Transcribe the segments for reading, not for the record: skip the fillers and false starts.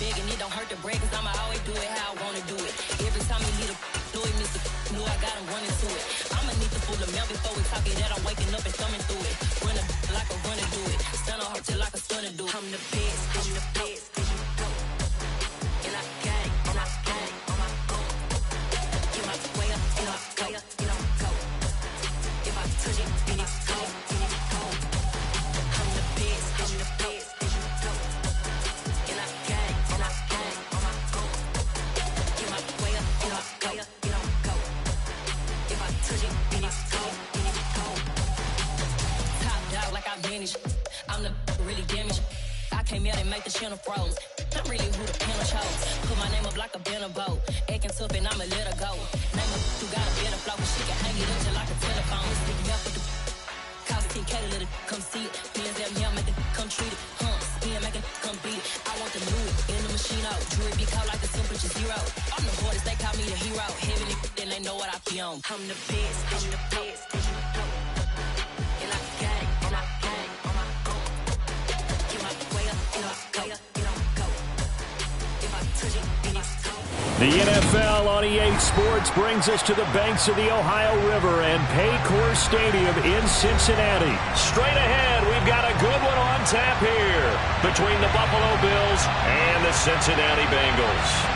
begging, it don't hurt to break, cause I'ma always do it how I wanna do it. Every time he lead a do it, Mr. Knew I got him running to it. I'ma need the full of milk before we talk it that I'm waking up and thumbing through it. Run a like a runner do it. Stun on her till like a stunner do it. I'm the best, I'm the best, and I got it, and I got it on my own. Get my way up, and I way up, and I'm go. If I touch it, then it's cold, then it's cold. I'm the best, I'm the best, and I got it, and I got it on my own. Get my way up, and I way up, and I'm go. If I touch it, then it's cold, then it's cold. Top dog like I manage. I'm the really damaged. I came out and make the channel froze. I'm really who the panel chose. Put my name up like a banner boat. Acting tough and I'ma let her go. Name her who got a better flow. She can hang it up just like a telephone. Speaking up with the cost 10K to let it come see it. Bands that me, make it come treat it. Spin, make it come beat it. I want the new in the machine out. Jewelry be called like the temperature zero. I'm the hardest, they call me the hero. Heaven then they know what I be on. I'm the best, I'm the best. And I got it, and I got it on my own. Get my way up, and I go, and I go. If I touch it, then it's cold. The NFL on EA Sports brings us to the banks of the Ohio River and Paycor Stadium in Cincinnati. Straight ahead, we've got a good one on tap here between the Buffalo Bills and the Cincinnati Bengals.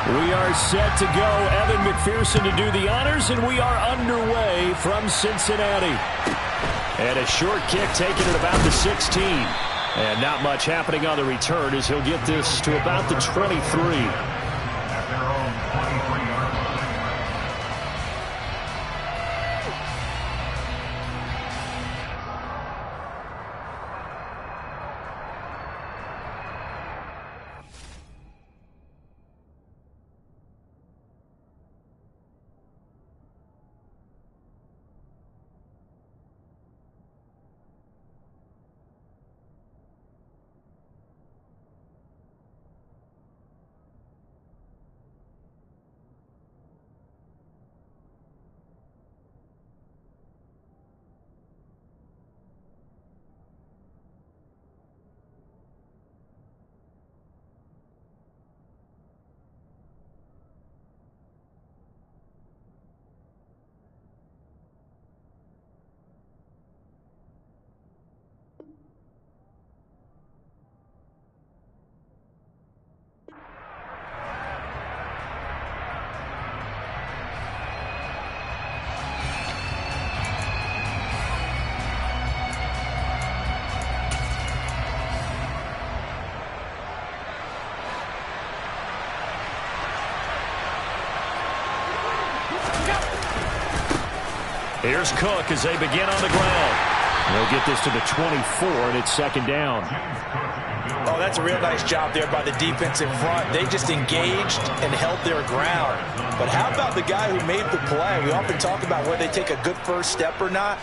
We are set to go. Evan McPherson to do the honors, and we are underway from Cincinnati. And a short kick taken at about the 16. And not much happening on the return as he'll get this to about the 23. Here's Cook as they begin on the ground. They'll get this to the 24, and it's second down. Oh, that's a real nice job there by the defense in front. They just engaged and held their ground. But how about the guy who made the play? We often talk about whether they take a good first step or not.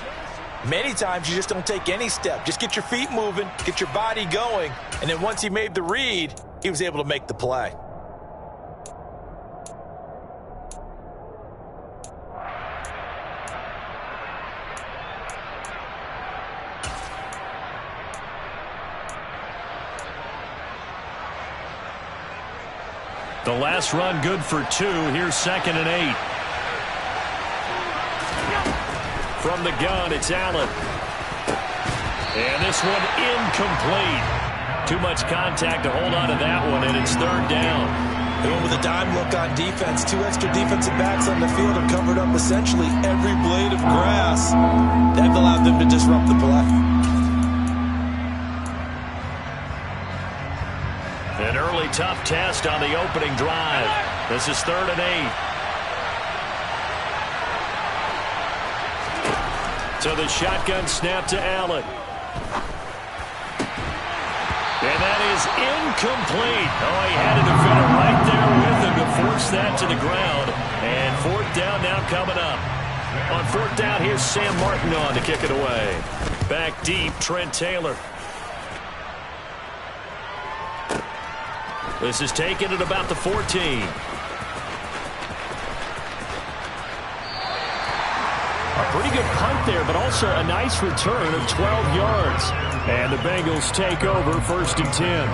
Many times you just don't take any step. Just get your feet moving, get your body going, and then once he made the read, he was able to make the play. The last run good for 2. Here's 2nd and 8. From the gun, it's Allen. And this one incomplete. Too much contact to hold on to that one, and it's 3rd down. They went with a dime look on defense. 2 extra defensive backs on the field and covered up essentially every blade of grass. That allowed them to disrupt the play. An early tough test on the opening drive. This is 3rd and 8. So the shotgun snap to Allen. And that is incomplete. Oh, he had a defender right there with him to force that to the ground. And fourth down now coming up. On fourth down, here's Sam Martin on to kick it away. Back deep, Trent Taylor. This is taken at about the 14. A pretty good punt there, but also a nice return of 12 yards. And the Bengals take over 1st and 10.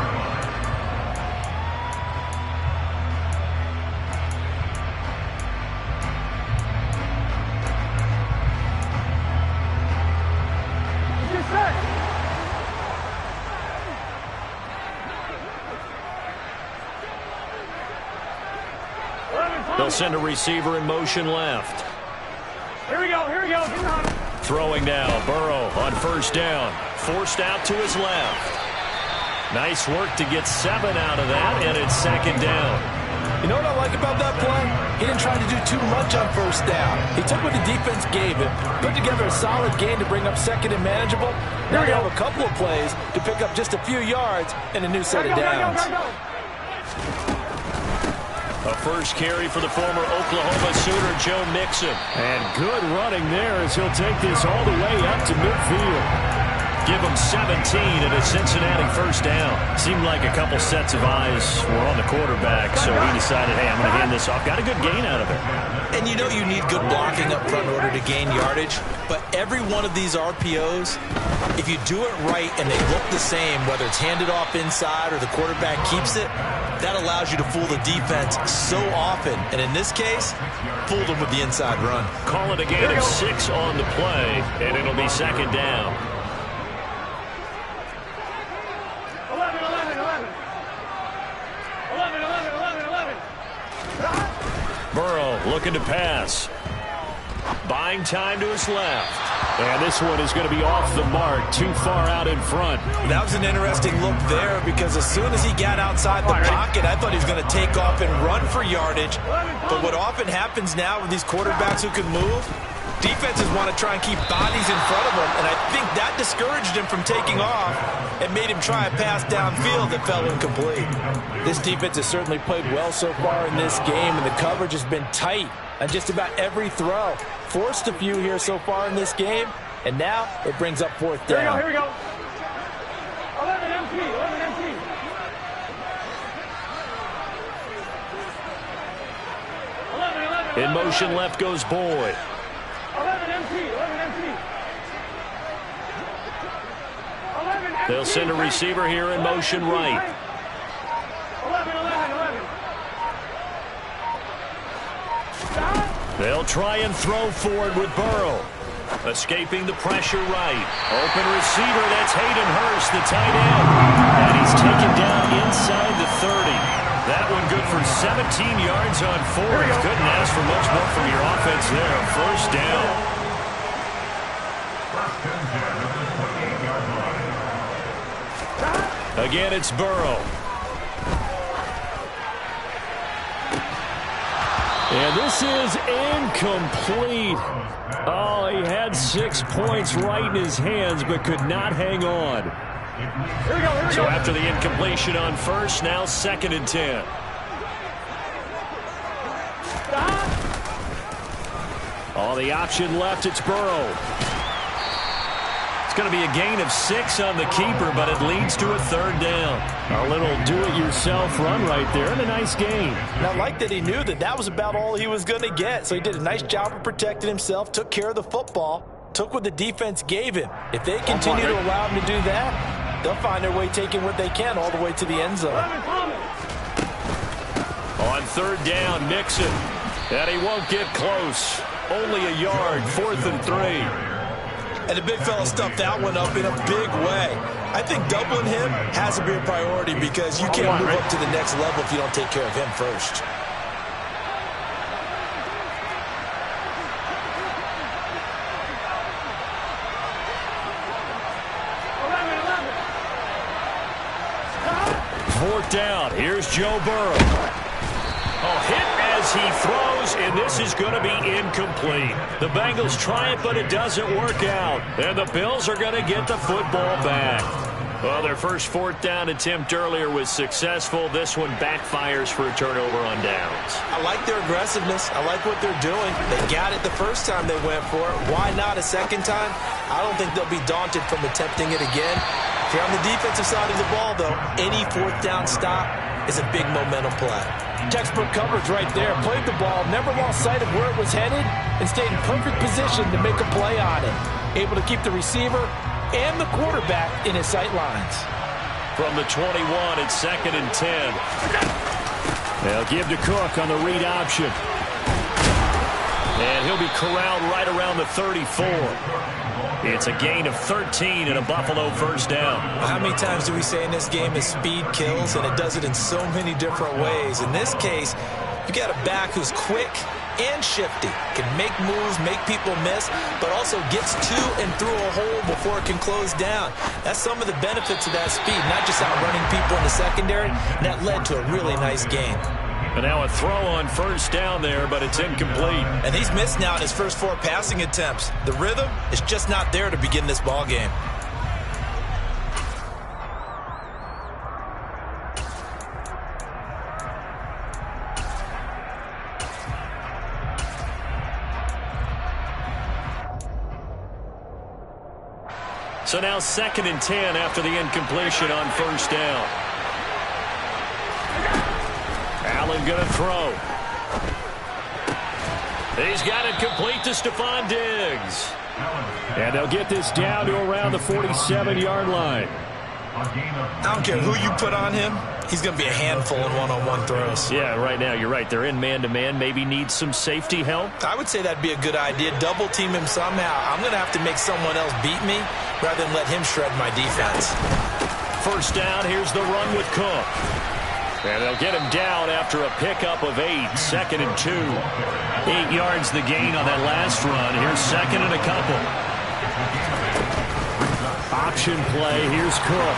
They'll send a receiver in motion left. Here we go. Throwing now, Burrow on 1st down. Forced out to his left. Nice work to get 7 out of that, and it's 2nd down. You know what I like about that play? He didn't try to do too much on 1st down. He took what the defense gave him, put together a solid game to bring up 2nd and manageable. Now they have a couple of plays to pick up just a few yards and a new set of downs. A first carry for the former Oklahoma Sooner, Joe Mixon. And good running there as he'll take this all the way up to midfield. Give him 17 and a Cincinnati 1st down. Seemed like a couple sets of eyes were on the quarterback, so he decided, hey, I'm going to hand this off. Got a good gain out of it. And you know you need good blocking up front in order to gain yardage, but every one of these RPOs, if you do it right and they look the same, whether it's handed off inside or the quarterback keeps it, that allows you to fool the defense so often. And in this case, fooled them with the inside run. Call it a gain of 6 on the play, and it'll be 2nd down. 11. Burrow looking to pass. Buying time to his left. And this one is going to be off the mark, too far out in front. That was an interesting look there because as soon as he got outside the pocket, I thought he was going to take off and run for yardage. But what often happens now with these quarterbacks who can move, defenses want to try and keep bodies in front of them, and I think that discouraged him from taking off and made him try a pass downfield that fell incomplete. This defense has certainly played well so far in this game, and the coverage has been tight on just about every throw. Forced a few here so far in this game, and now it brings up 4th down. Here we go. 11 MT. In motion left goes Boyd. 11 MT. They'll send a receiver here in motion right. 11. They'll try and throw forward with Burrow. Escaping the pressure right. Open receiver, that's Hayden Hurst, the tight end. And he's taken down inside the 30. That one good for 17 yards on 4th. Couldn't ask for much more from your offense there. 1st down. Again, it's Burrow. And this is incomplete. Oh, he had 6 points right in his hands, but could not hang on. Here we go. So after the incompletion on 1st, now 2nd and 10. On the option left, it's Burrow. It's going to be a gain of 6 on the keeper, but it leads to a 3rd down. A little do-it-yourself run right there, and a nice gain. And I like that he knew that that was about all he was going to get, so he did a nice job of protecting himself, took care of the football, took what the defense gave him. If they continue to allow him to do that, they'll find their way taking what they can all the way to the end zone. On 3rd down, Mixon. And he won't get close. Only a yard, 4th and 3. And the big fella stuffed that one up in a big way. I think doubling him has to be a priority because you can't move up to the next level if you don't take care of him first. Fourth down. Here's Joe Burrow. Oh, hit as he throws, and this is going to be incomplete. The Bengals try it, but it doesn't work out. And the Bills are going to get the football back. Well, their first fourth down attempt earlier was successful. This one backfires for a turnover on downs. I like their aggressiveness. I like what they're doing. They got it the first time they went for it. Why not a second time? I don't think they'll be daunted from attempting it again. If you're on the defensive side of the ball, though, any fourth down stop is a big momentum play. Textbook coverage right there. Played the ball, never lost sight of where it was headed, and stayed in perfect position to make a play on it. Able to keep the receiver and the quarterback in his sight lines. From the 21, it's 2nd and 10. They'll give to Cook on the read option. And he'll be corralled right around the 34. It's a gain of 13 and a Buffalo first down. How many times do we say in this game is speed kills, and it does it in so many different ways. In this case, you got a back who's quick and shifty, can make moves, make people miss, but also gets to and through a hole before it can close down. That's some of the benefits of that speed, not just outrunning people in the secondary, and that led to a really nice game. And now a throw on first down there, but it's incomplete. And he's missed now in his first 4 passing attempts. The rhythm is just not there to begin this ball game. So now 2nd and 10 after the incompletion on first down. Allen going to throw. He's got it complete to Stephon Diggs. And they'll get this down to around the 47-yard line. I don't care who you put on him. He's going to be a handful in one-on-one throws. Yeah, right now, you're right. They're in man-to-man. Maybe need some safety help. I would say that'd be a good idea. Double team him somehow. I'm going to have to make someone else beat me rather than let him shred my defense. First down, here's the run with Cook. And they'll get him down after a pickup of 8. 2nd and 2. 8 yards the gain on that last run. Here's 2nd and a couple. Option play. Here's Cook.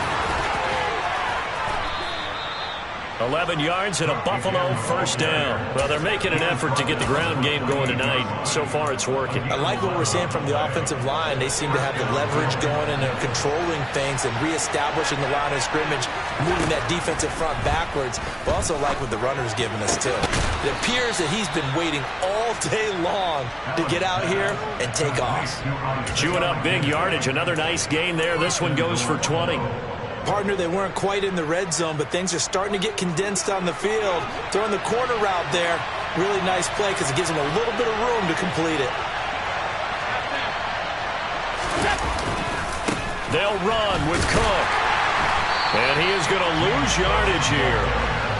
11 yards and a Buffalo first down. Well, they're making an effort to get the ground game going tonight. So far, it's working. I like what we're seeing from the offensive line. They seem to have the leverage going and they're controlling things and reestablishing the line of scrimmage, moving that defensive front backwards. But also like what the runner's giving us, too. It appears that he's been waiting all day long to get out here and take off. Chewing up big yardage. Another nice gain there. This one goes for 20. Partner, they weren't quite in the red zone, but things are starting to get condensed on the field. Throwing the corner route there, really nice play because it gives them a little bit of room to complete it. They'll run with Cook. And he is going to lose yardage here.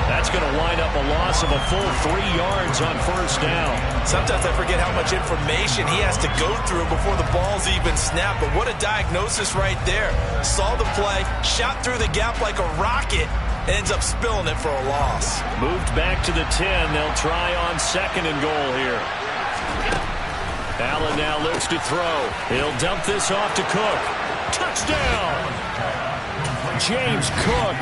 That's going to wind up a loss of a full 3 yards on first down. Sometimes I forget how much information he has to go through before the ball's even snapped. But what a diagnosis right there. Saw the play, shot through the gap like a rocket, ends up spilling it for a loss. Moved back to the 10. They'll try on 2nd and goal here. Allen now looks to throw. He'll dump this off to Cook. Touchdown! James Cook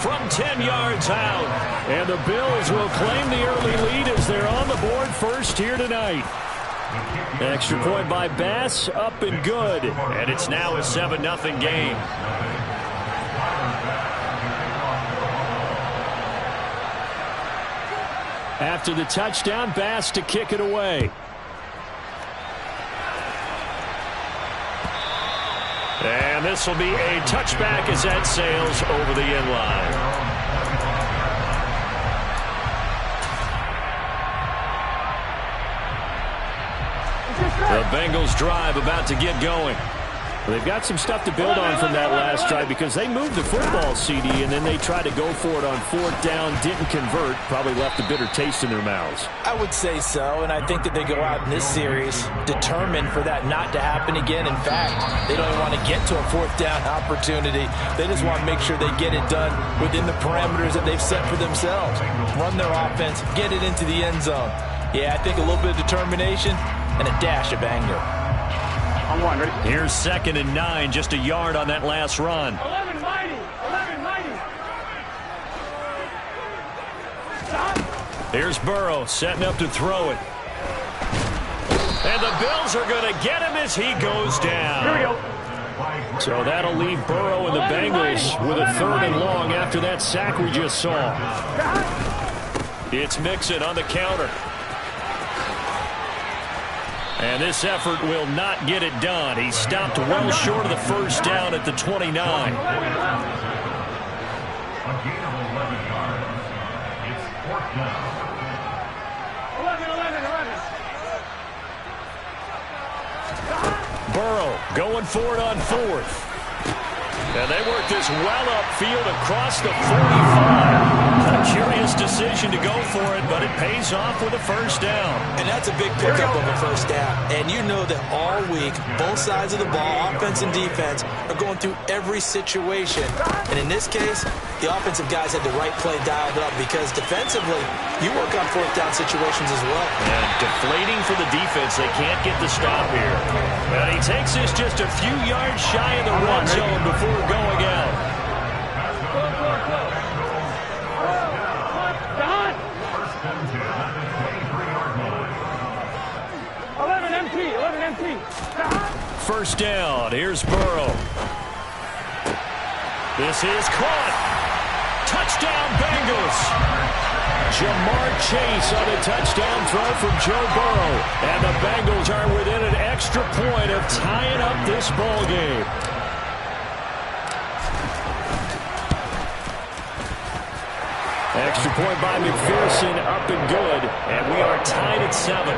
from 10 yards out. And the Bills will claim the early lead as they're on the board first here tonight. Extra point by Bass, up and good. And it's now a 7-0 game. After the touchdown, Bass to kick it away. And this will be a touchback as that sails over the end line. The Bengals drive about to get going. They've got some stuff to build on from that last drive because they moved the football, CD, and then they tried to go for it on 4th down, didn't convert, probably left a bitter taste in their mouths. I would say so, and I think that they go out in this series determined for that not to happen again. In fact, they don't even want to get to a 4th down opportunity. They just want to make sure they get it done within the parameters that they've set for themselves. Run their offense, get it into the end zone. Yeah, I think a little bit of determination and a dash of anger. Here's 2nd and 9, just a yard on that last run. 11 mighty. Here's Burrow setting up to throw it. And the Bills are going to get him as he goes down. Here we go. So that'll leave Burrow and the Bengals with a 3rd and long after that sack we just saw. It's Mixon on the counter. And this effort will not get it done. He stopped well short of the first down at the 29. A gain of 11 yards. It's 4th down. 11. Burrow going for it on 4th. And they work this well upfield across the 45. A curious decision to go for it, but it pays off with a first down. And that's a big pickup of a first down. And you know that all week, both sides of the ball, offense and defense, are going through every situation. And in this case, the offensive guys had the right play dialed up because defensively, you work on 4th down situations as well. And deflating for the defense. They can't get the stop here. And he takes this just a few yards shy of the red zone before going out. Don! 11 empty. First down. Here's Burrow. This is caught. Touchdown, Bengals. Jamar Chase on a touchdown throw from Joe Burrow. And the Bengals are within an extra point of tying up this ball game. Extra point by McPherson, up and good. And we are tied at 7.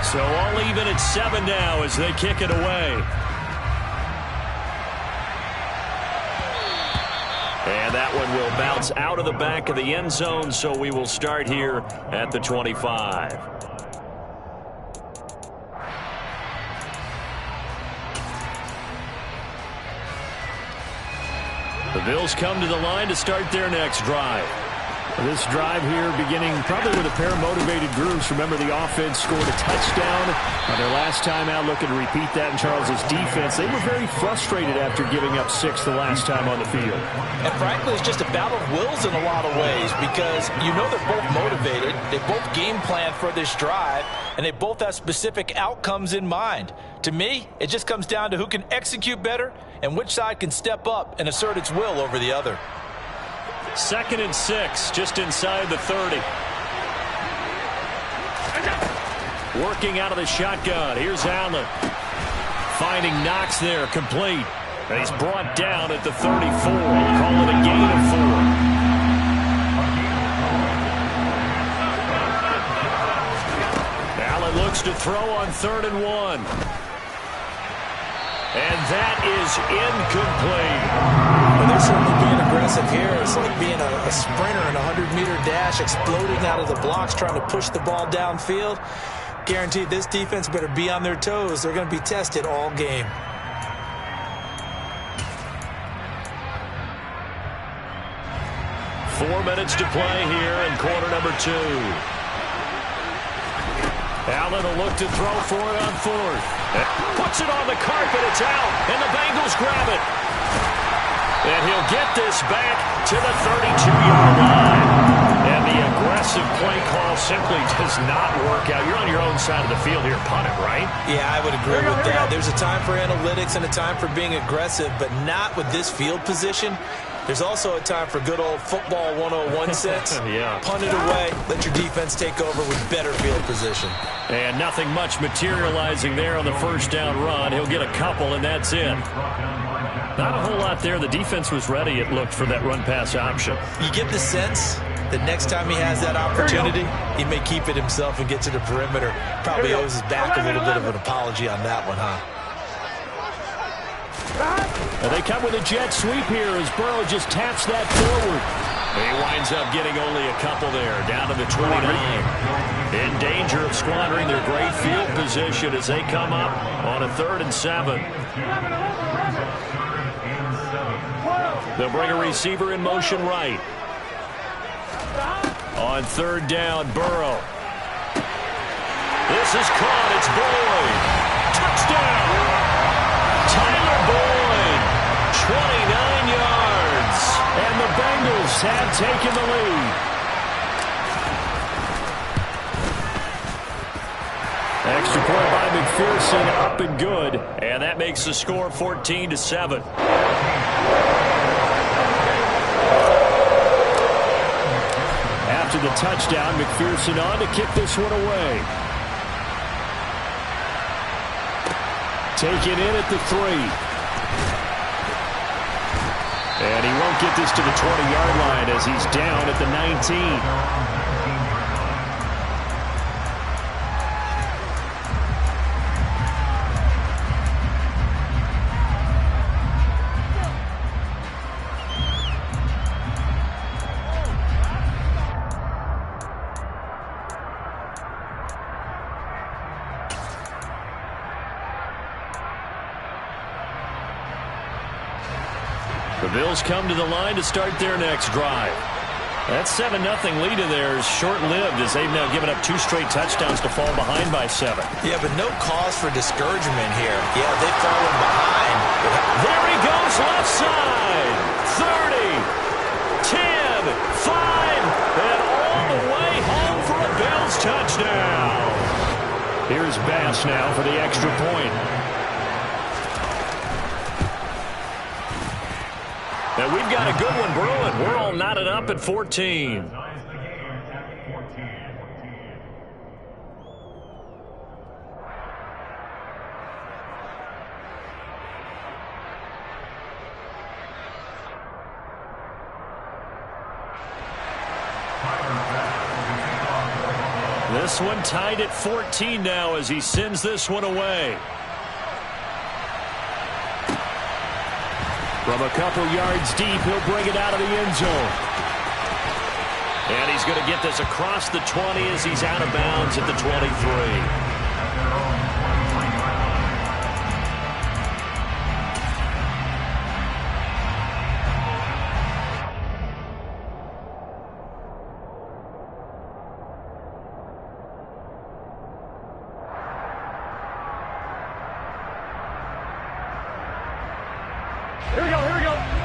So all even at 7 now as they kick it away. And that one will bounce out of the back of the end zone, so we will start here at the 25. The Bills come to the line to start their next drive. This drive here beginning probably with a pair of motivated groups. Remember, the offense scored a touchdown on their last time out, looking to repeat that in Charles's defense. They were very frustrated after giving up 6 the last time on the field. And frankly, it's just a battle of wills in a lot of ways because you know they're both motivated. They both game plan for this drive, and they both have specific outcomes in mind. To me, it just comes down to who can execute better and which side can step up and assert its will over the other. 2nd and 6, just inside the 30. Working out of the shotgun. Here's Allen. Finding Knox there, complete. And he's brought down at the 34. We'll call it a gain of 4. Allen looks to throw on 3rd and 1. And that is incomplete. Well, they're certainly being aggressive here. It's like being a sprinter in a 100-meter dash, exploding out of the blocks, trying to push the ball downfield. Guaranteed this defense better be on their toes. They're going to be tested all game. Four minutes to play here in quarter number 2. Allen will look to throw for it on 4th. Puts it on the carpet. It's out. And the Bengals grab it. And he'll get this back to the 32-yard line. And the aggressive play call simply does not work out. You're on your own side of the field here. Punt it, right? Yeah, I would agree with that. There's a time for analytics and a time for being aggressive, but not with this field position. There's also a time for good old football 101 sense. Yeah. Punt it away. Let your defense take over with better field position. And nothing much materializing there on the first down run. He'll get a couple, and that's it. Not a whole lot there. The defense was ready, it looked, for that run-pass option. You get the sense that next time he has that opportunity, he may keep it himself and get to the perimeter. Probably owes his back a little bit of an apology on that one, huh? And they come with a jet sweep here as Burrow just taps that forward. He winds up getting only a couple there, down to the 29. In danger of squandering their great field position as they come up on a 3rd and 7. They'll bring a receiver in motion right. On 3rd down, Burrow. This is caught. It's Boyd. Touchdown! Tyler Boyd, 29 yards. And the Bengals Bills have taken the lead. Extra point by McPherson, up and good. And that makes the score 14-7. After the touchdown, McPherson on to kick this one away. Taken in at the 3. And he won't get this to the 20-yard line as he's down at the 19. The Bills come to the line to start their next drive. That 7-0 lead of theirs short-lived as they've now given up 2 straight touchdowns to fall behind by 7. Yeah, but no cause for discouragement here. Yeah, they've fallen behind. There he goes left side. 30, 10, 5, and all the way home for a Bills touchdown. Here's Bass now for the extra point. And we've got a good one brewing. We're all knotted up at 14. This one tied at 14 now as he sends this one away. From a couple yards deep, he'll bring it out of the end zone. And he's going to get this across the 20 as he's out of bounds at the 23.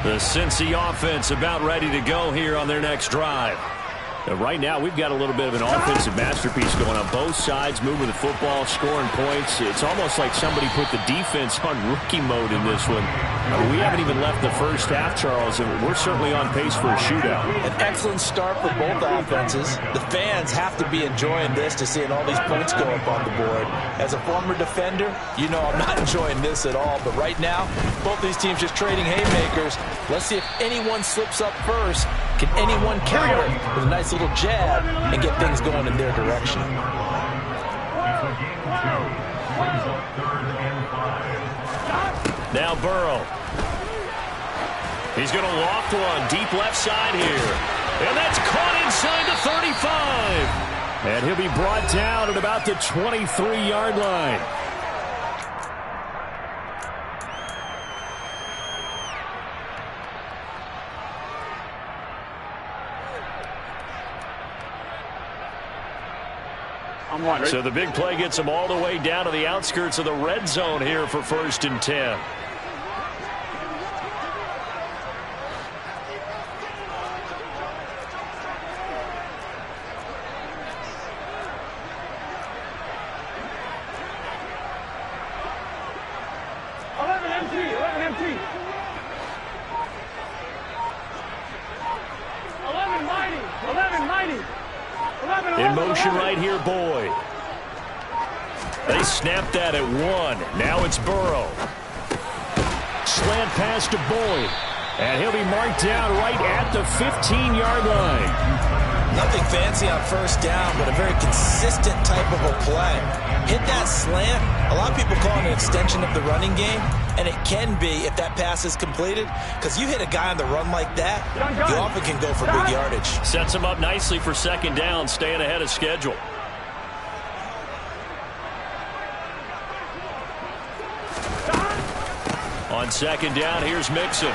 The Cincy offense about ready to go here on their next drive. And right now, we've got a little bit of an offensive masterpiece going on both sides, moving the football, scoring points. It's almost like somebody put the defense on rookie mode in this one. We haven't even left the first half, Charles, and we're certainly on pace for a shootout. An excellent start for both offenses. The fans have to be enjoying this to seeing all these points go up on the board. As a former defender, you know I'm not enjoying this at all. But right now, both these teams just trading haymakers. Let's see if anyone slips up first. Can anyone counter with a nice little jab and get things going in their direction? Now Burrow. He's going to loft one deep left side here. And that's caught inside the 35. And he'll be brought down at about the 23-yard line. So the big play gets them all the way down to the outskirts of the red zone here for 1st and 10. In motion right here, Boyd. They snapped that at 1. Now it's Burrow. Slant pass to Boyd. And he'll be marked down right at the 15-yard line. Nothing fancy on first down, but a very consistent type of a play. Hit that slant. A lot of people call it an extension of the running game, and it can be if that pass is completed, because you hit a guy on the run like that, you often can go for big yardage. Sets him up nicely for 2nd down, staying ahead of schedule. On 2nd down, here's Mixon.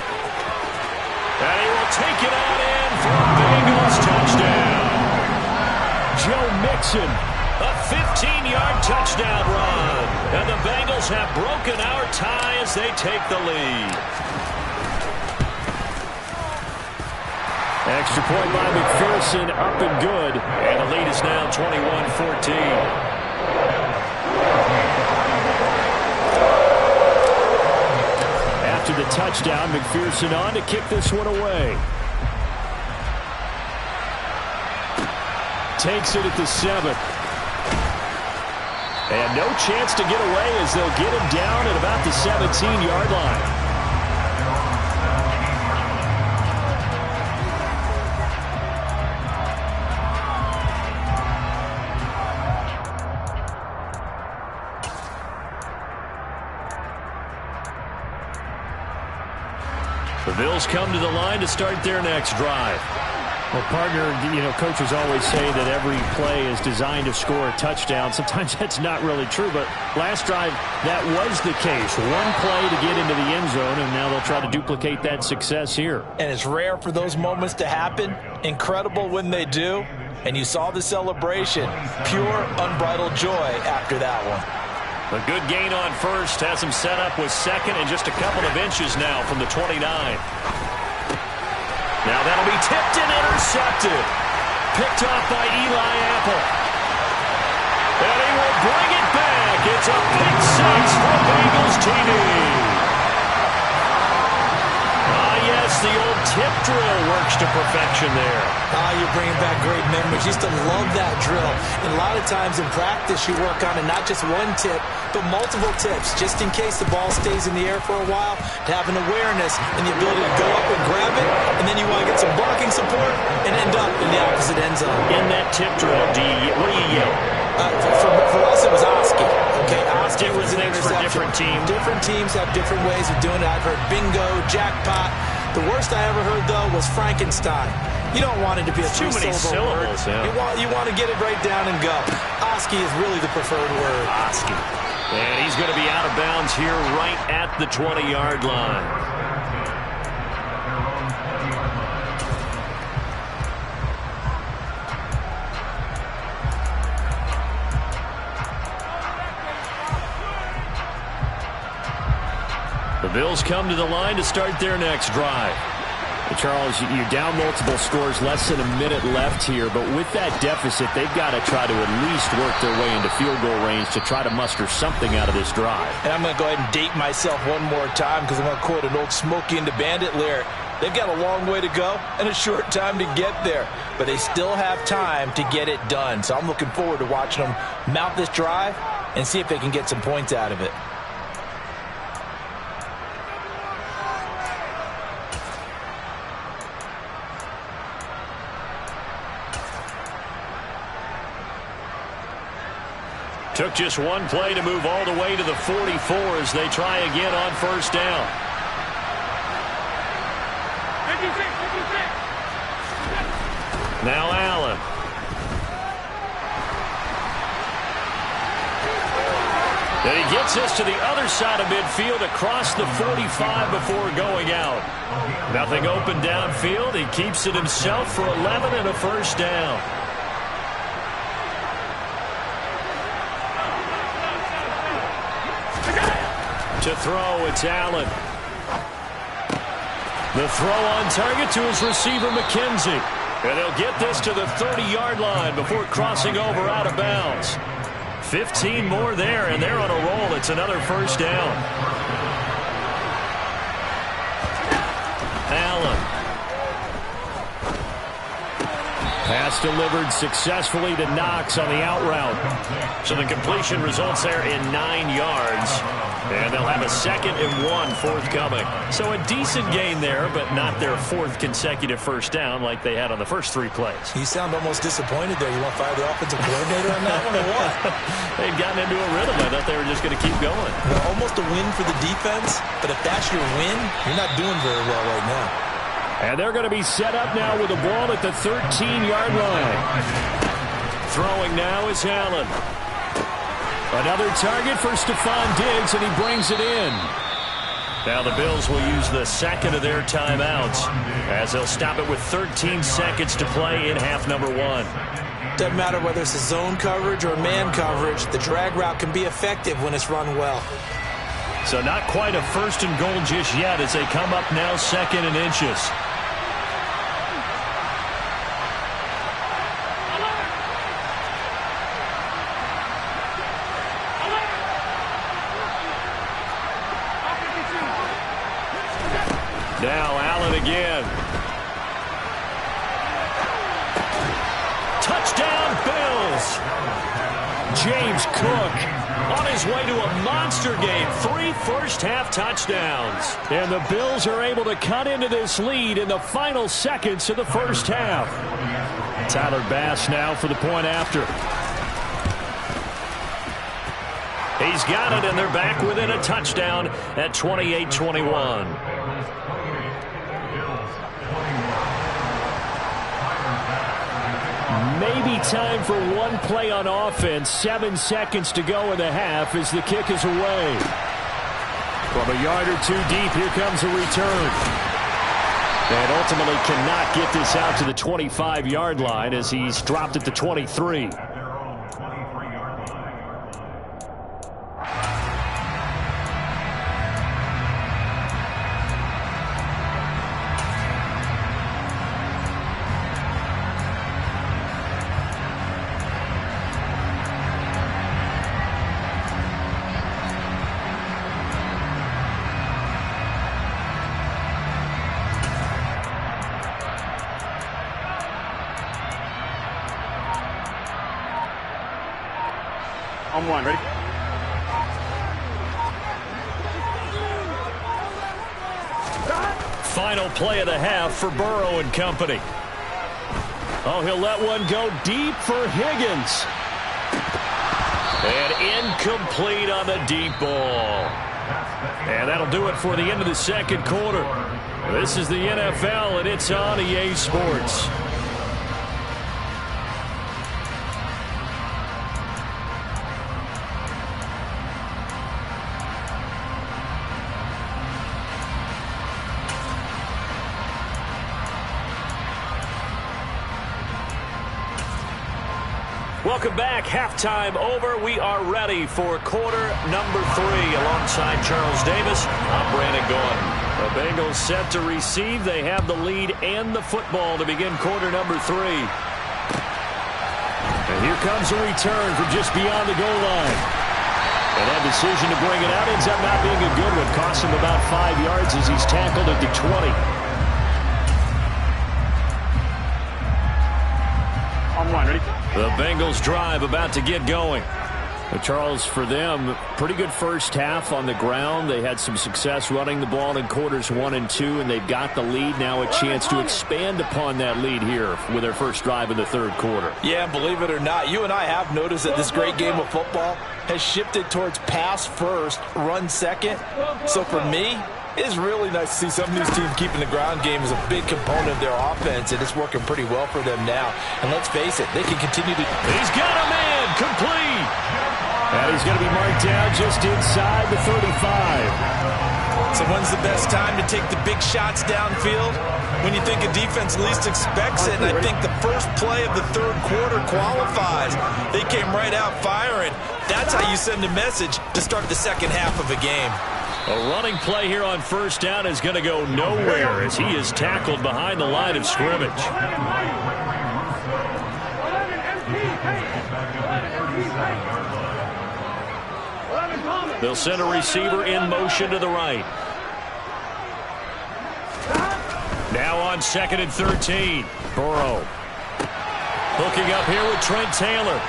And he will take it out in for a Bengals touchdown. Joe Mixon, a 15-yard touchdown run. And the Bengals have broken our tie as they take the lead. Extra point by McPherson, up and good. And the lead is now 21-14. After the touchdown, McPherson on to kick this one away. Takes it at the 7. And no chance to get away as they'll get him down at about the 17-yard line. The Bills come to the line to start their next drive. Well, partner, coaches always say that every play is designed to score a touchdown. Sometimes that's not really true, but last drive, that was the case. One play to get into the end zone, and now they'll try to duplicate that success here. And it's rare for those moments to happen. Incredible when they do. And you saw the celebration. Pure, unbridled joy after that one. A good gain on first has him set up with second and just a couple of inches now from the 29. Now that'll be tipped and intercepted. Picked off by Eli Apple. And he will bring it back. It's a pick six for Bengals TV. Yes, the old tip drill works to perfection there. You're bringing back great memories. Used to love that drill. And a lot of times in practice, you work on it, not just one tip, but multiple tips, just in case the ball stays in the air for a while, to have an awareness and the ability to go up and grab it, and then you want to get some blocking support and end up in the opposite end zone. In that tip drill, what do you yell? For us, it was Oski. Okay, Oski was an interception. For different teams. Different teams have different ways of doing it. I've heard bingo, jackpot. The worst I ever heard, though, was Frankenstein. You don't want it to be a too many syllables. Yeah. You want to get it right down and go. Oski is really the preferred word. Oski. And he's going to be out of bounds here right at the 20-yard line. The Bills come to the line to start their next drive. Charles, you're down multiple scores, less than a minute left here, but with that deficit, they've got to try to at least work their way into field goal range to try to muster something out of this drive. And I'm going to go ahead and date myself one more time because I'm going to quote an old Smokey and the Bandit lyric. They've got a long way to go and a short time to get there, but they still have time to get it done. So I'm looking forward to watching them mount this drive and see if they can get some points out of it. Took just one play to move all the way to the 44 as they try again on first down. 56. Now Allen. And he gets us to the other side of midfield across the 45 before going out. Nothing open downfield. He keeps it himself for 11 and a first down. To throw, it's Allen. The throw on target to his receiver, McKenzie. And they'll get this to the 30-yard line before crossing over out of bounds. 15 more there, and they're on a roll. It's another first down. Allen. Pass delivered successfully to Knox on the out route. So the completion results there in 9 yards. And they'll have a 2nd and 1 forthcoming. So a decent gain there, but not their 4th consecutive first down like they had on the first 3 plays. You sound almost disappointed there. You want to fire the offensive coordinator on that one or what? They've gotten into a rhythm. I thought they were just going to keep going. Well, almost a win for the defense, but if that's your win, you're not doing very well right now. And they're going to be set up now with the ball at the 13-yard line. Throwing now is Allen. Another target for Stephon Diggs, and he brings it in. Now the Bills will use the second of their timeouts as they'll stop it with 13 seconds to play in half number 1. Doesn't matter whether it's a zone coverage or man coverage, the drag route can be effective when it's run well. So not quite a 1st and goal just yet as they come up now 2nd and inches. Now Allen again. Touchdown, Bills. James Cook on his way to a monster game. 3 first-half touchdowns. And the Bills are able to cut into this lead in the final seconds of the first half. Tyler Bass now for the point after. He's got it, and they're back within a touchdown at 28-21. Maybe time for one play on offense. 7 seconds to go in the half as the kick is away. From a yard or two deep, here comes a return. And ultimately cannot get this out to the 25-yard line as he's dropped at the 23. On one, ready? Final play of the half for Burrow and company. Oh, he'll let one go deep for Higgins. And incomplete on the deep ball. And that'll do it for the end of the second quarter. This is the NFL, and it's on EA Sports. Welcome back. Halftime over. We are ready for quarter number 3. Alongside Charles Davis, I'm Brandon Gaudin. The Bengals set to receive. They have the lead and the football to begin quarter number 3. And here comes a return from just beyond the goal line. And that decision to bring it out ends up not being a good one. Costs him about 5 yards as he's tackled at the 20. On one, ready? The Bengals drive about to get going. But Charles, for them, pretty good first half on the ground. They had some success running the ball in quarters 1 and 2, and they've got the lead. Now a chance to expand upon that lead here with their first drive in the third quarter. Yeah, believe it or not, you and I have noticed that this great game of football has shifted towards pass first, run second. So for me, it's really nice to see some of these teams keeping the ground game as a big component of their offense, and it's working pretty well for them now. And let's face it, they can continue to... He's got a man, complete! And he's going to be marked down just inside the 35. So when's the best time to take the big shots downfield? When you think a defense least expects it, and I think the first play of the third quarter qualifies. They came right out firing. That's how you send a message to start the second half of a game. A running play here on first down is going to go nowhere as he is tackled behind the line of scrimmage. They'll send a receiver in motion to the right. Now on 2nd and 13. Burrow hooking up here with Trent Taylor.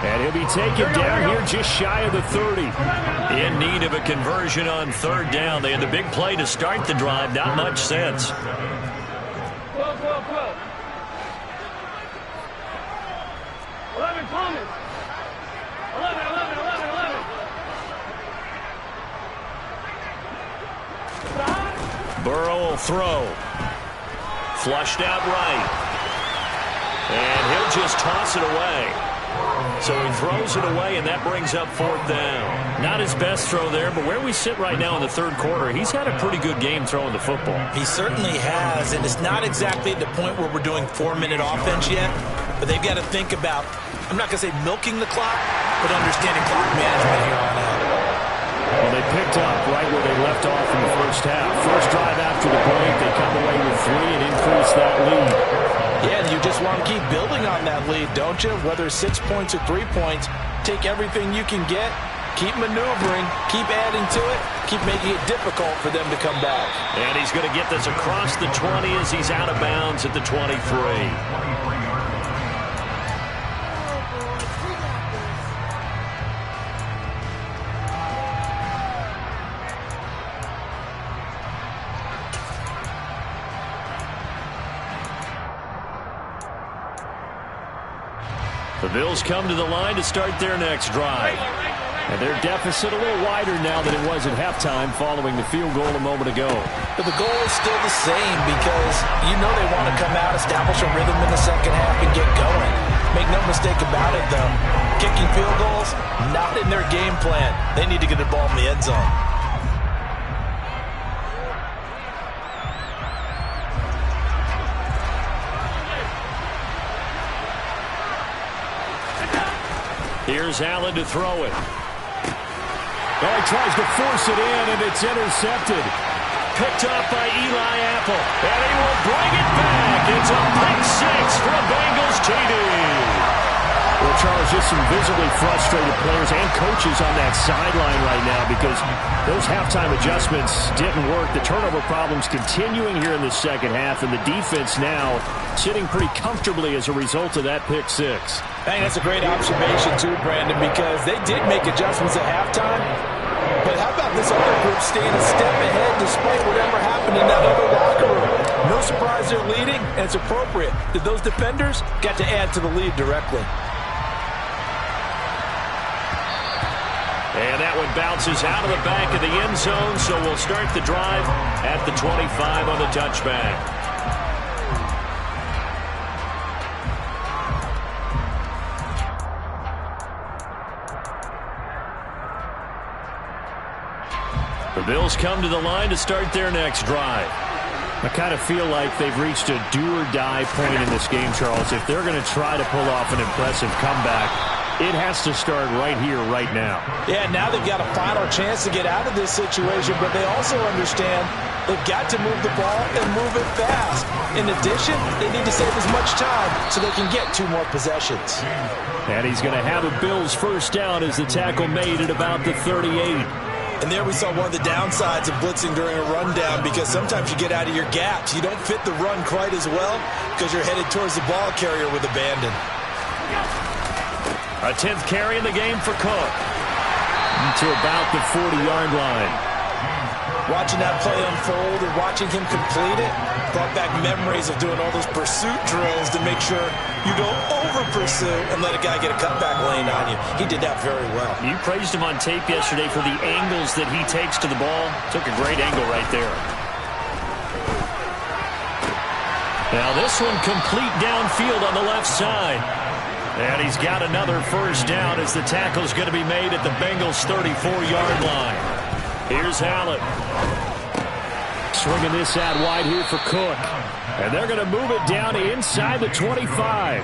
And he'll be taken down here just shy of the 30. In need of a conversion on third down. They had the big play to start the drive. Not much sense. 11 Thomas. 11. Burrow will throw. Flushed out right. And he'll just toss it away. So he throws it away, and that brings up 4th down. Not his best throw there, but where we sit right now in the third quarter, he's had a pretty good game throwing the football. He certainly has, and it's not exactly at the point where we're doing 4-minute offense yet, but they've got to think about, I'm not going to say milking the clock, but understanding clock management here on out. Well, they picked up right where they left off in the first half. First drive after the break, they come away with 3 and increase that lead. Yeah, and you just want to keep building on that lead, don't you? Whether 6 points or 3 points, take everything you can get, keep maneuvering, keep adding to it, keep making it difficult for them to come back. And he's going to get this across the 20 as he's out of bounds at the 23. The Bills come to the line to start their next drive. And their deficit a little wider now than it was at halftime following the field goal a moment ago. But the goal is still the same because you know they want to come out, establish a rhythm in the second half, and get going. Make no mistake about it, though. Kicking field goals, not in their game plan. They need to get the ball in the end zone. Here's Allen to throw it. Oh, he tries to force it in, and it's intercepted. Picked up by Eli Apple, and he will bring it back. It's a pick six for a Bengals TD. Well, Charles, just some visibly frustrated players and coaches on that sideline right now because those halftime adjustments didn't work. The turnover problems continuing here in the second half, and the defense now sitting pretty comfortably as a result of that pick six. I think that's a great observation, too, Brandon, because they did make adjustments at halftime. But how about this other group staying a step ahead despite whatever happened in that other locker room? No surprise they're leading, and it's appropriate that those defenders got to add to the lead directly. And that one bounces out of the back of the end zone, so we'll start the drive at the 25 on the touchback. The Bills come to the line to start their next drive. I kind of feel like they've reached a do-or-die point in this game, Charles. If they're going to try to pull off an impressive comeback, it has to start right here, right now. Yeah, now they've got a final chance to get out of this situation, but they also understand they've got to move the ball and move it fast. In addition, they need to save as much time so they can get 2 more possessions. And he's going to have a Bills first down as the tackle made at about the 38. And there we saw one of the downsides of blitzing during a rundown because sometimes you get out of your gaps. You don't fit the run quite as well because you're headed towards the ball carrier with abandon. A 10th carry in the game for Cook. To about the 40-yard line. Watching that play unfold and watching him complete it brought back memories of doing all those pursuit drills to make sure you don't over-pursue and let a guy get a cutback lane on you. He did that very well. You praised him on tape yesterday for the angles that he takes to the ball. Took a great angle right there. Now this one complete downfield on the left side. And he's got another first down as the tackle's going to be made at the Bengals' 34-yard line. Here's Allen. Swinging this out wide here for Cook. And they're going to move it down inside the 25.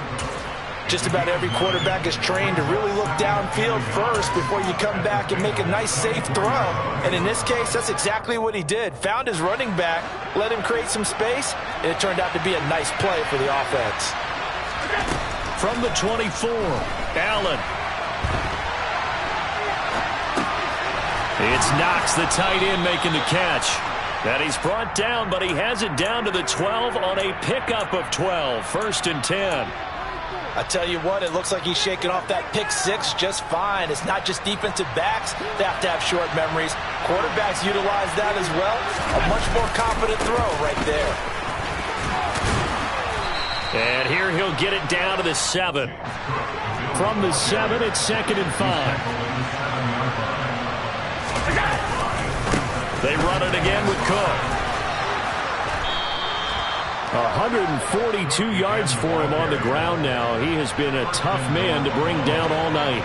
Just about every quarterback is trained to really look downfield first before you come back and make a nice, safe throw. And in this case, that's exactly what he did. Found his running back, let him create some space, and it turned out to be a nice play for the offense. From the 24, Allen. It's Knox, the tight end, making the catch. And he's brought down, but he has it down to the 12 on a pickup of 12. 1st and 10. I tell you what, it looks like he's shaking off that pick six just fine. It's not just defensive backs that have to have short memories. Quarterbacks utilize that as well. A much more confident throw right there. And here he'll get it down to the 7. From the 7, it's 2nd and 5. They run it again with Cook. 142 yards for him on the ground now. He has been a tough man to bring down all night.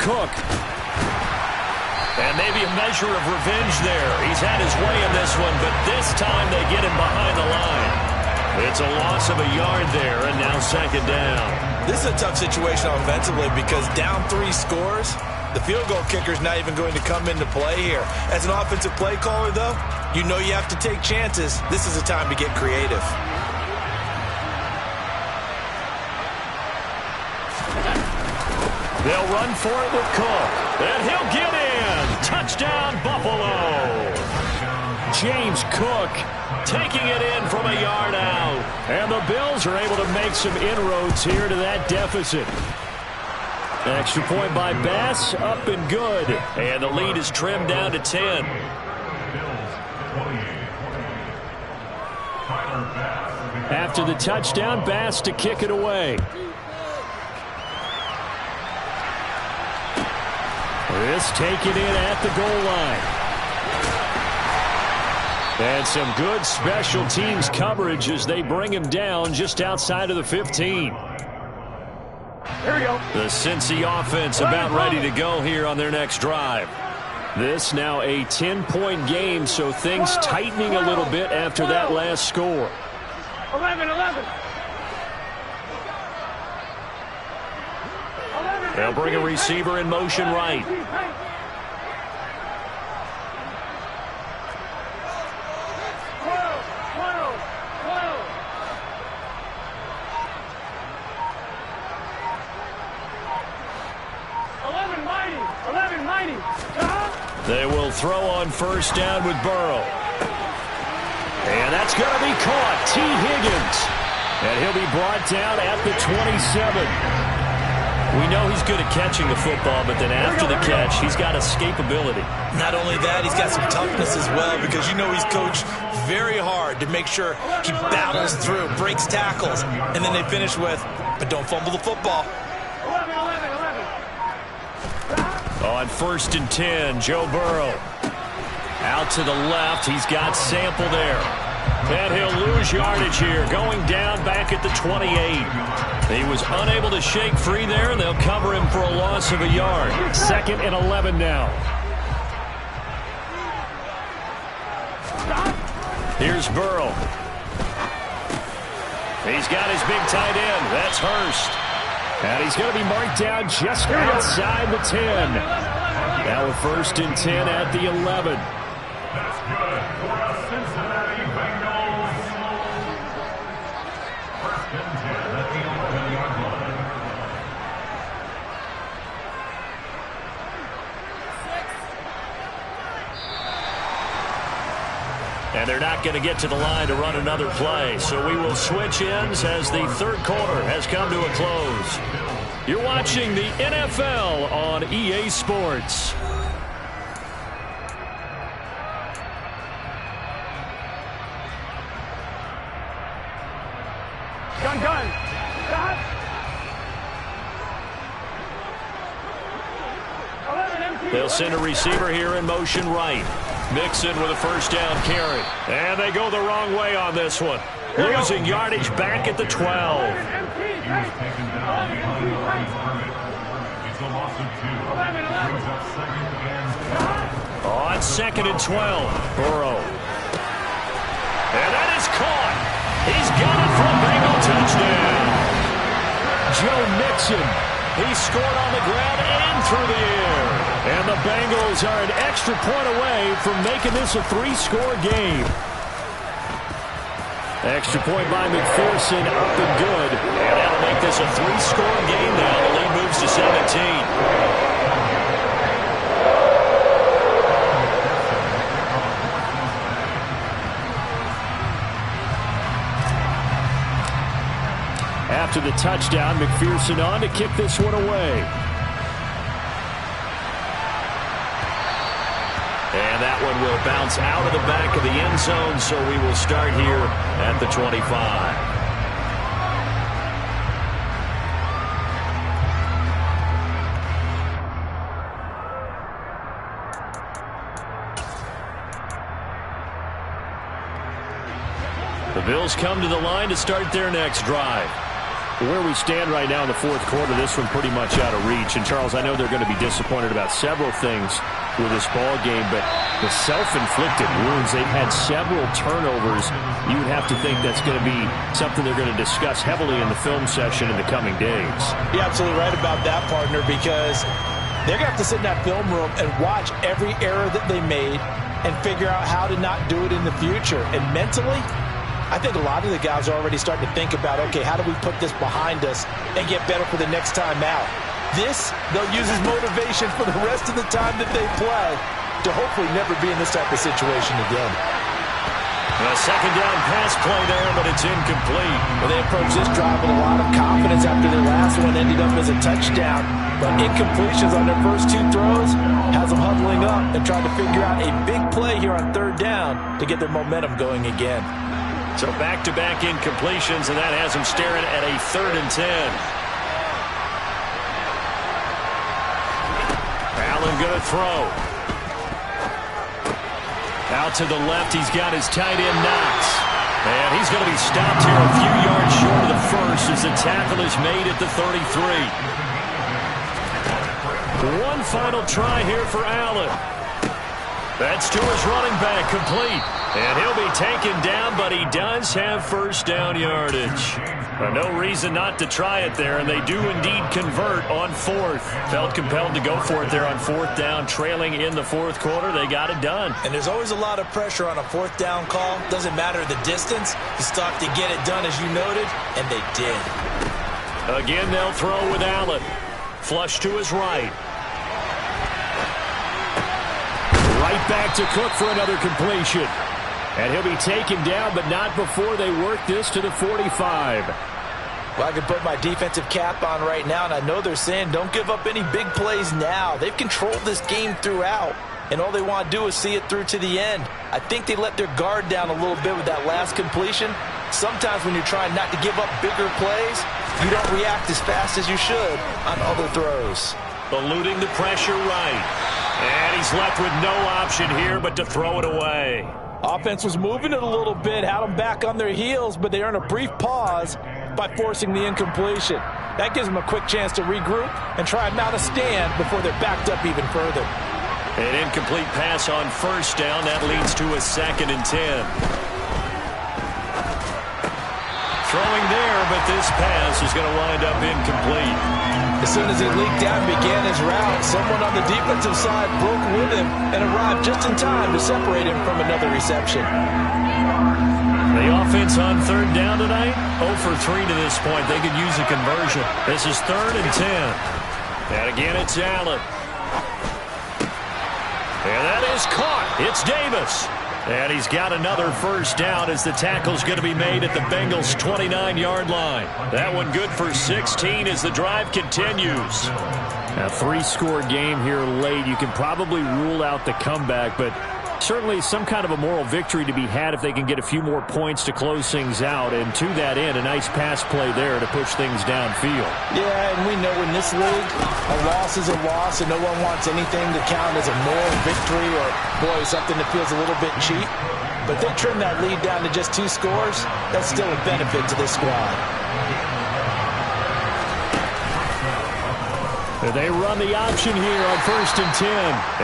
Cook. And maybe a measure of revenge there. He's had his way in this one, but this time they get him behind the line. It's a loss of a yard there, and now 2nd down. This is a tough situation offensively because down 3 scores, the field goal kicker's not even going to come into play here. As an offensive play caller, though, you know you have to take chances. This is a time to get creative. They'll run for it with Cook. And he'll get in. Touchdown, Buffalo. James Cook taking it in from a yard out. And the Bills are able to make some inroads here to that deficit. Extra point by Bass, up and good. And the lead is trimmed down to 10. After the touchdown, Bass to kick it away. This taken in at the goal line. And some good special teams coverage as they bring him down just outside of the 15. Here we go. The Cincy offense about ready to go here on their next drive. This now a 10-point game, so things tightening a little bit after that last score. 11. They'll bring a receiver in motion right. They will throw on first down with Burrow. And that's going to be caught. T. Higgins. And he'll be brought down at the 27. We know he's good at catching the football, but then after the catch, he's got escapability. Not only that, he's got some toughness as well, because you know he's coached very hard to make sure he battles through, breaks tackles, and then they finish with, but don't fumble the football. 11. On first and 10, Joe Burrow. Out to the left, he's got Sample there. And he'll lose yardage here, going down back at the 28. He was unable to shake free there, and they'll cover him for a loss of a yard. 2nd and 11 now. Here's Burrow. He's got his big tight end. That's Hurst. And he's going to be marked down just outside the 10. Now a first and 10 at the 11. That's good for a Cincinnati Bengals. First and 10 at the 11-yard line. And they're not going to get to the line to run another play. So we will switch ends as the third quarter has come to a close. You're watching the NFL on EA Sports. Gun. They'll send a receiver here in motion right. Mixon with a first down carry. And they go the wrong way on this one. Losing yardage back at the 12. He was taken down behind the line of scrimmage. It's a loss of 2. Brings up 2nd and 10. On 2nd and 12, Burrow. And that is caught. He's got it for a Bengal touchdown. Joe Mixon. He scored on the ground and through the air. And the Bengals are an extra point away from making this a 3-score game. Extra point by McPherson, up and good. And that'll make this a 3-score game now. The lead moves to 17. After the touchdown, McPherson on to kick this one away. And that one will bounce out of the back of the end zone, so we will start here at the 25. The Bills come to the line to start their next drive. Where we stand right now in the fourth quarter, this one pretty much out of reach. And, Charles, I know they're going to be disappointed about several things with this ball game, but the self-inflicted wounds, they've had several turnovers. You would have to think that's going to be something they're going to discuss heavily in the film session in the coming days. You're absolutely right about that, partner, because they're going to have to sit in that film room and watch every error that they made and figure out how to not do it in the future. And mentally, I think a lot of the guys are already starting to think about, okay, how do we put this behind us and get better for the next time out? This, they'll use as motivation for the rest of the time that they play to hopefully never be in this type of situation again. A second down pass play there, but it's incomplete. Well, they approached this drive with a lot of confidence after their last one ended up as a touchdown. But incompletions on their first two throws has them huddling up and trying to figure out a big play here on third down to get their momentum going again. So back-to-back incompletions, and that has them staring at a 3rd and 10. Allen going to throw. Out to the left, he's got his tight end Knox. And he's going to be stopped here a few yards short of the first as the tackle is made at the 33. One final try here for Allen. That's to his running back, complete. And he'll be taken down, but he does have first down yardage. No reason not to try it there, and they do indeed convert on 4th. Felt compelled to go for it there on 4th down, trailing in the 4th quarter. They got it done. And there's always a lot of pressure on a 4th down call. Doesn't matter the distance. You still have to get it done, as you noted, and they did. Again, they'll throw with Allen. Flush to his right. Right back to Cook for another completion. And he'll be taken down, but not before they work this to the 45. Well, I can put my defensive cap on right now, and I know they're saying don't give up any big plays now. They've controlled this game throughout, and all they want to do is see it through to the end. I think they let their guard down a little bit with that last completion. Sometimes when you're trying not to give up bigger plays, you don't react as fast as you should on other throws. Eluding the pressure right. And he's left with no option here but to throw it away. Offense was moving it a little bit, had them back on their heels, but they earned a brief pause by forcing the incompletion. That gives them a quick chance to regroup and try and mount a stand before they're backed up even further. An incomplete pass on first down. That leads to a 2nd and 10. Throwing there, but this pass is going to wind up incomplete. As soon as he leaked out and began his route, someone on the defensive side broke with him and arrived just in time to separate him from another reception. The offense on 3rd down tonight, 0 for 3 to this point. They could use a conversion. This is 3rd and 10. And again, it's Allen. And that is caught. It's Davis. And he's got another first down as the tackle's going to be made at the Bengals' 29-yard line. That one good for 16 as the drive continues. A 3-score game here late. You can probably rule out the comeback, but certainly some kind of a moral victory to be had if they can get a few more points to close things out. And to that end, a nice pass play there to push things downfield. Yeah, and we know in this league, a loss is a loss, and no one wants anything to count as a moral victory or, boy, something that feels a little bit cheap. But they trim that lead down to just 2 scores. That's still a benefit to this squad. They run the option here on 1st and 10.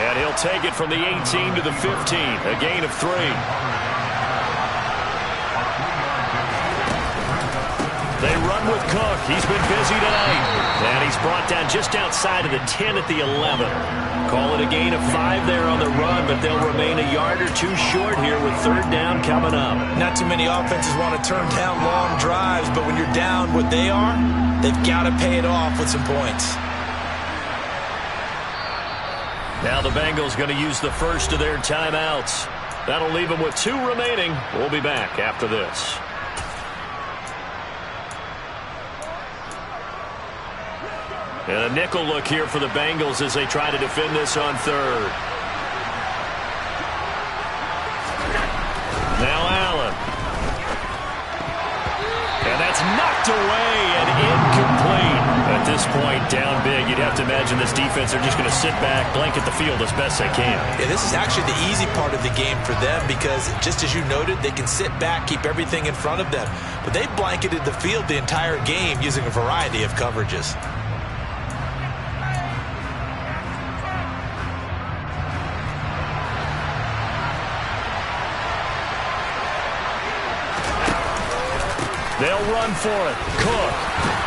And he'll take it from the 18 to the 15. A gain of 3. They run with Cook. He's been busy tonight. And he's brought down just outside of the 10 at the 11. Call it a gain of 5 there on the run, but they'll remain a yard or 2 short here with 3rd down coming up. Not too many offenses want to turn down long drives, but when you're down what they are, they've got to pay it off with some points. Now the Bengals going to use the first of their timeouts. That'll leave them with 2 remaining. We'll be back after this. And a nickel look here for the Bengals as they try to defend this on 3rd. Now Allen. And that's knocked away and incomplete. At this point, down big, you'd have to imagine this defense are just going to sit back, blanket the field as best they can. Yeah, this is actually the easy part of the game for them because, just as you noted, they can sit back, keep everything in front of them. But they blanketed the field the entire game using a variety of coverages. They'll run for it. Cook.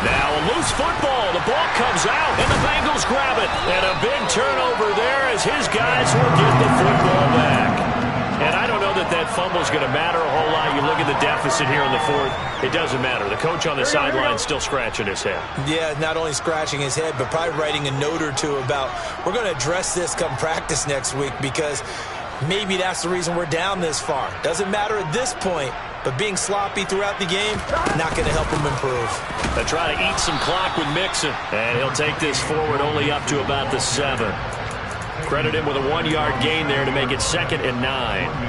Now a loose football. The ball comes out, and the Bengals grab it. And a big turnover there as his guys will get the football back. And I don't know that that fumble is going to matter a whole lot. You look at the deficit here in the fourth. It doesn't matter. The coach on the sideline still scratching his head. Yeah, not only scratching his head, but probably writing a note or two about, we're going to address this come practice next week, because maybe that's the reason we're down this far. Doesn't matter at this point, but being sloppy throughout the game, not going to help him improve. They try to eat some clock with Mixon, and he'll take this forward only up to about the 7. Credit him with a 1-yard gain there to make it 2nd and 9.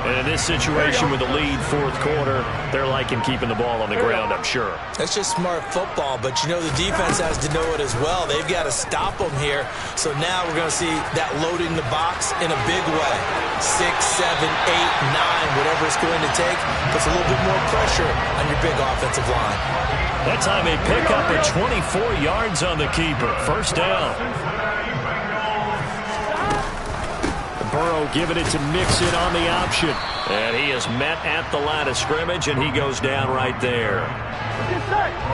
And in this situation with the lead, fourth quarter, they're liking keeping the ball on the ground, I'm sure. That's just smart football, but you know the defense has to know it as well. They've got to stop them here. So now we're going to see that loading the box in a big way. 6, 7, 8, 9, whatever it's going to take, puts a little bit more pressure on your big offensive line. That time a pickup of 24 yards on the keeper. First down. Burrow giving it to Mixon on the option. And he is met at the line of scrimmage, and he goes down right there.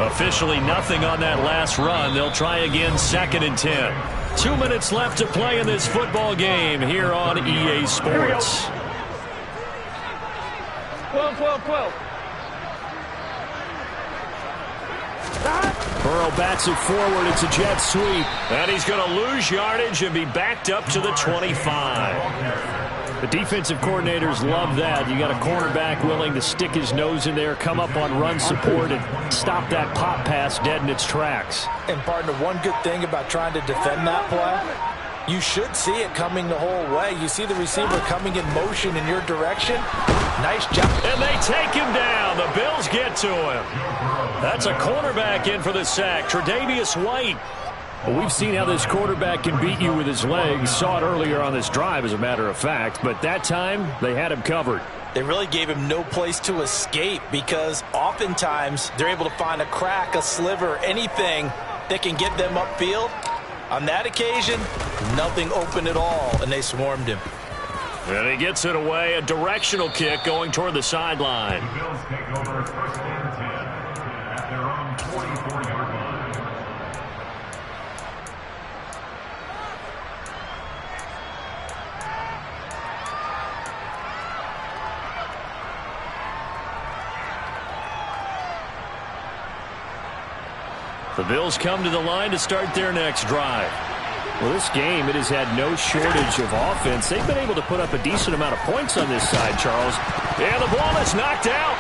Officially nothing on that last run. They'll try again, 2nd and 10. 2 minutes left to play in this football game here on EA Sports. 12. Burrow bats it forward. It's a jet sweep. And he's going to lose yardage and be backed up to the 25. The defensive coordinators love that. You got a cornerback willing to stick his nose in there, come up on run support, and stop that pop pass dead in its tracks. And, partner, one good thing about trying to defend that play, you should see it coming the whole way. You see the receiver coming in motion in your direction. Nice job. And they take him down. The Bills get to him. That's a cornerback in for the sack, Tre'Davious White. Well, we've seen how this quarterback can beat you with his legs. Saw it earlier on this drive, as a matter of fact. But that time, they had him covered. They really gave him no place to escape, because oftentimes they're able to find a crack, a sliver, anything that can get them upfield. On that occasion, nothing open at all, and they swarmed him. And he gets it away, a directional kick going toward the sideline. The Bills take over 1st and 10 at their own 44-yard line. The Bills come to the line to start their next drive. Well, this game, it has had no shortage of offense. They've been able to put up a decent amount of points on this side, Charles. And the ball is knocked out.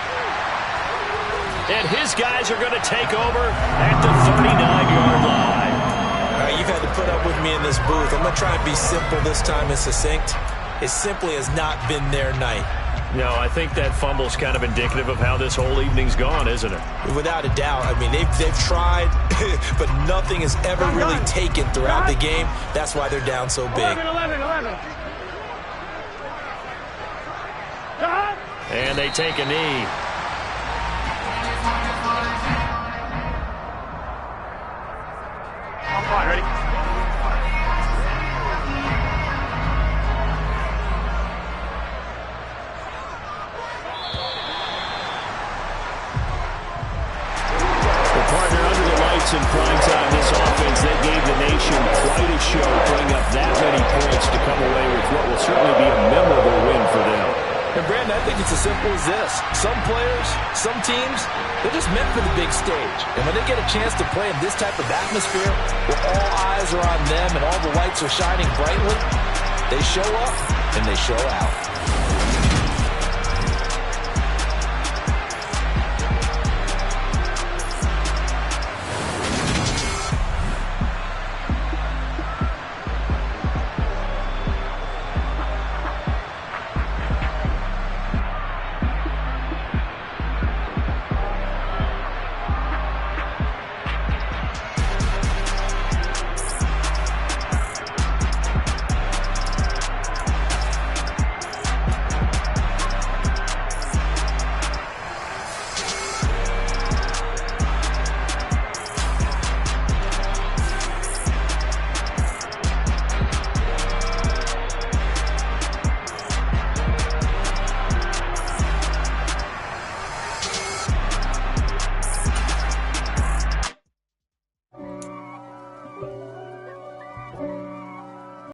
And his guys are going to take over at the 39-yard line. All right, you've had to put up with me in this booth. I'm going to try and be simple this time and succinct. It simply has not been their night. No, I think that fumble's kind of indicative of how this whole evening's gone, isn't it? Without a doubt. I mean, they've tried, but nothing has ever really taken throughout the game. That's why they're down so big. 11. And they take a knee. I'm fine, ready? In prime time, this offense, they gave the nation quite a show, putting up that many points to come away with what will certainly be a memorable win for them. And, Brandon, I think it's as simple as this. Some players, some teams, they're just meant for the big stage. And when they get a chance to play in this type of atmosphere, where all eyes are on them and all the lights are shining brightly, they show up and they show out.